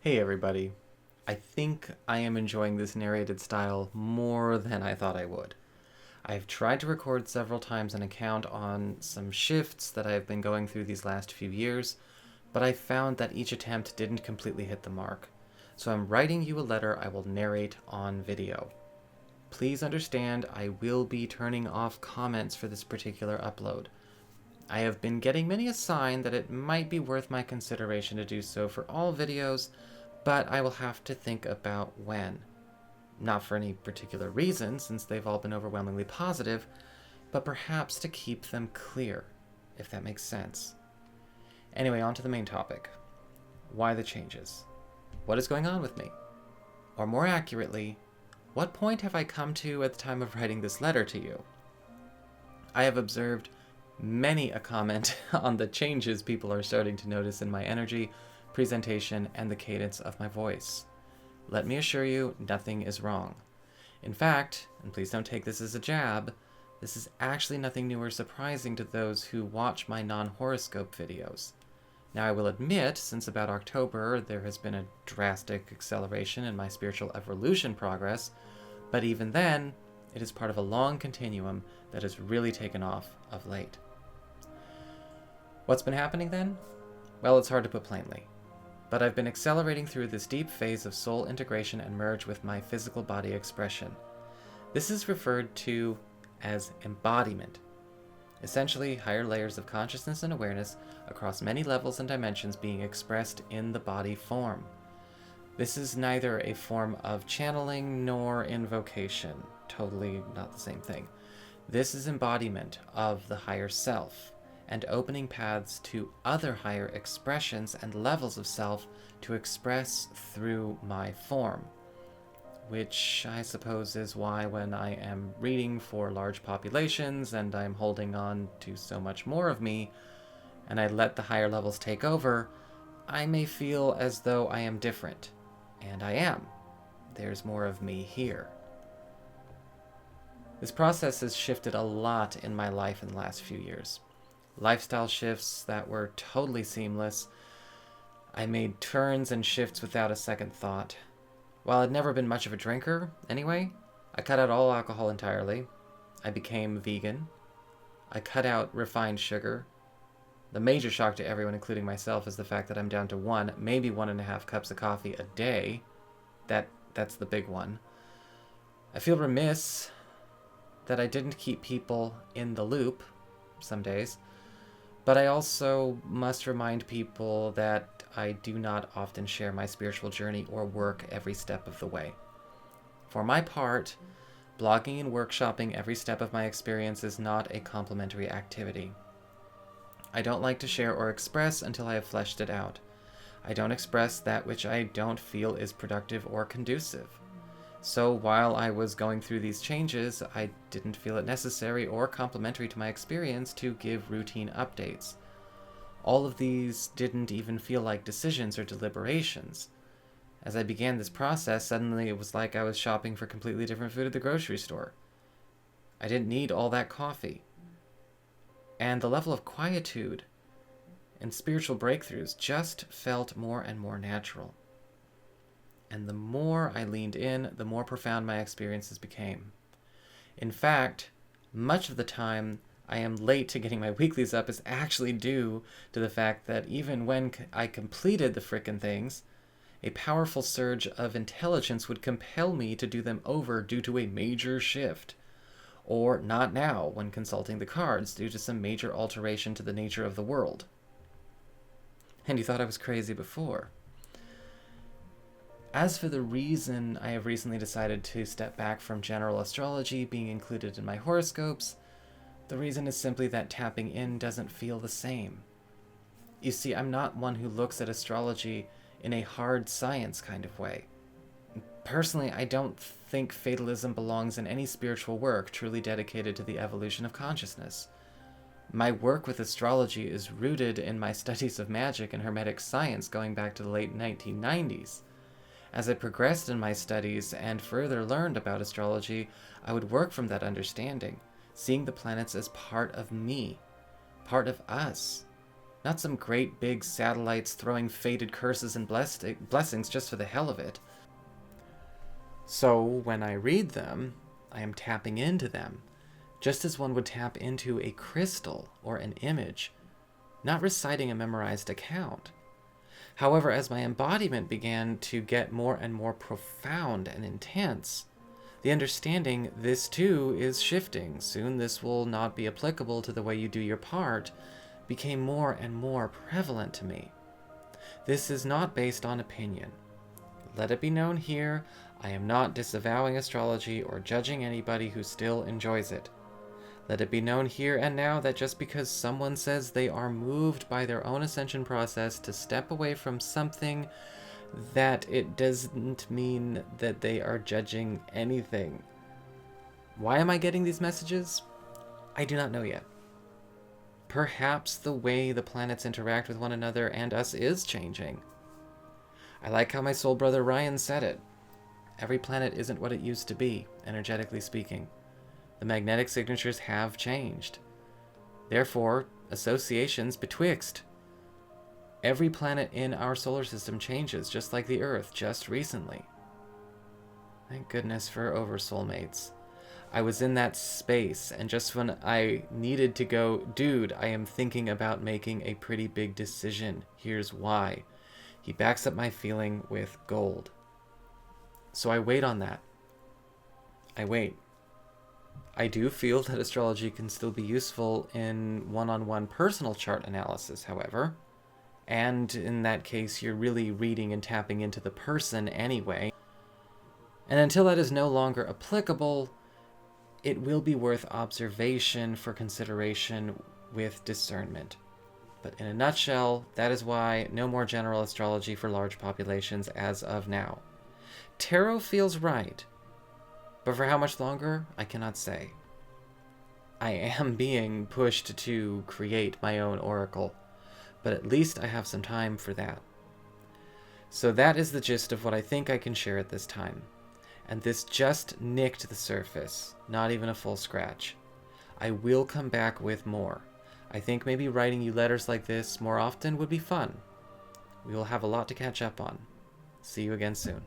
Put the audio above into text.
Hey everybody. I think I am enjoying this narrated style more than I thought I would. I've tried to record several times an account on some shifts that I've been going through these last few years, but I found that each attempt didn't completely hit the mark. So I'm writing you a letter I will narrate on video. Please understand I will be turning off comments for this particular upload. I have been getting many a sign that it might be worth my consideration to do so for all videos, but I will have to think about when. Not for any particular reason, since they've all been overwhelmingly positive, but perhaps to keep them clear, if that makes sense. Anyway, on to the main topic. Why the changes? What is going on with me? Or more accurately, what point have I come to at the time of writing this letter to you? I have observed many a comment on the changes people are starting to notice in my energy, presentation, and the cadence of my voice. Let me assure you, nothing is wrong. In fact, and please don't take this as a jab, this is actually nothing new or surprising to those who watch my non-horoscope videos. Now I will admit, since about October, there has been a drastic acceleration in my spiritual evolution progress, but even then, it is part of a long continuum that has really taken off of late. What's been happening then? Well, it's hard to put plainly. But I've been accelerating through this deep phase of soul integration and merge with my physical body expression. This is referred to as embodiment. Essentially, higher layers of consciousness and awareness across many levels and dimensions being expressed in the body form. This is neither a form of channeling nor invocation. Totally not the same thing. This is embodiment of the higher self, and opening paths to other higher expressions and levels of self to express through my form. Which I suppose is why when I am reading for large populations and I'm holding on to so much more of me, and I let the higher levels take over, I may feel as though I am different. And I am. There's more of me here. This process has shifted a lot in my life in the last few years. Lifestyle shifts that were totally seamless. I made turns and shifts without a second thought. While I'd never been much of a drinker, anyway, I cut out all alcohol entirely. I became vegan. I cut out refined sugar. The major shock to everyone, including myself, is the fact that I'm down to 1, maybe 1.5 cups of coffee a day. That's the big one. I feel remiss that I didn't keep people in the loop some days. But I also must remind people that I do not often share my spiritual journey or work every step of the way. For my part, blogging and workshopping every step of my experience is not a complementary activity. I don't like to share or express until I have fleshed it out. I don't express that which I don't feel is productive or conducive. So while I was going through these changes, I didn't feel it necessary or complementary to my experience to give routine updates. All of these didn't even feel like decisions or deliberations. As I began this process, suddenly it was like I was shopping for completely different food at the grocery store. I didn't need all that coffee. And the level of quietude and spiritual breakthroughs just felt more and more natural. And the more I leaned in, the more profound my experiences became. In fact, much of the time I am late to getting my weeklies up is actually due to the fact that even when I completed the frickin' things, a powerful surge of intelligence would compel me to do them over due to a major shift. Or not now, when consulting the cards due to some major alteration to the nature of the world. And you thought I was crazy before. As for the reason I have recently decided to step back from general astrology being included in my horoscopes, the reason is simply that tapping in doesn't feel the same. You see, I'm not one who looks at astrology in a hard science kind of way. Personally, I don't think fatalism belongs in any spiritual work truly dedicated to the evolution of consciousness. My work with astrology is rooted in my studies of magic and hermetic science going back to the late 1990s. As I progressed in my studies and further learned about astrology, I would work from that understanding, seeing the planets as part of me, part of us, Not some great big satellites throwing fated curses and blessings just for the hell of it. So when I read them, I am tapping into them, just as one would tap into a crystal or an image, not reciting a memorized account. However, as my embodiment began to get more and more profound and intense, the understanding this too is shifting. Soon this will not be applicable to the way you do your part, became more and more prevalent to me. This is not based on opinion. Let it be known here, I am not disavowing astrology or judging anybody who still enjoys it. Let it be known here and now that just because someone says they are moved by their own ascension process to step away from something, that it doesn't mean that they are judging anything. Why am I getting these messages? I do not know yet. Perhaps the way the planets interact with one another and us is changing. I like how my soul brother Ryan said it. Every planet isn't what it used to be, energetically speaking. The magnetic signatures have changed. Therefore, associations betwixt. Every planet in our solar system changes, just like the Earth, just recently. Thank goodness for oversoulmates. I was in that space, and just when I needed to go, dude, I am thinking about making a pretty big decision. Here's why. He backs up my feeling with gold. So I wait on that. I wait. I do feel that astrology can still be useful in one-on-one personal chart analysis, however. And in that case, you're really reading and tapping into the person anyway. And until that is no longer applicable, it will be worth observation for consideration with discernment. But in a nutshell, that is why no more general astrology for large populations as of now. Tarot feels right, but for how much longer, I cannot say. I am being pushed to create my own oracle, but at least I have some time for that. So that is the gist of what I think I can share at this time. And this just nicked the surface, not even a full scratch. I will come back with more. I think maybe writing you letters like this more often would be fun. We will have a lot to catch up on. See you again soon.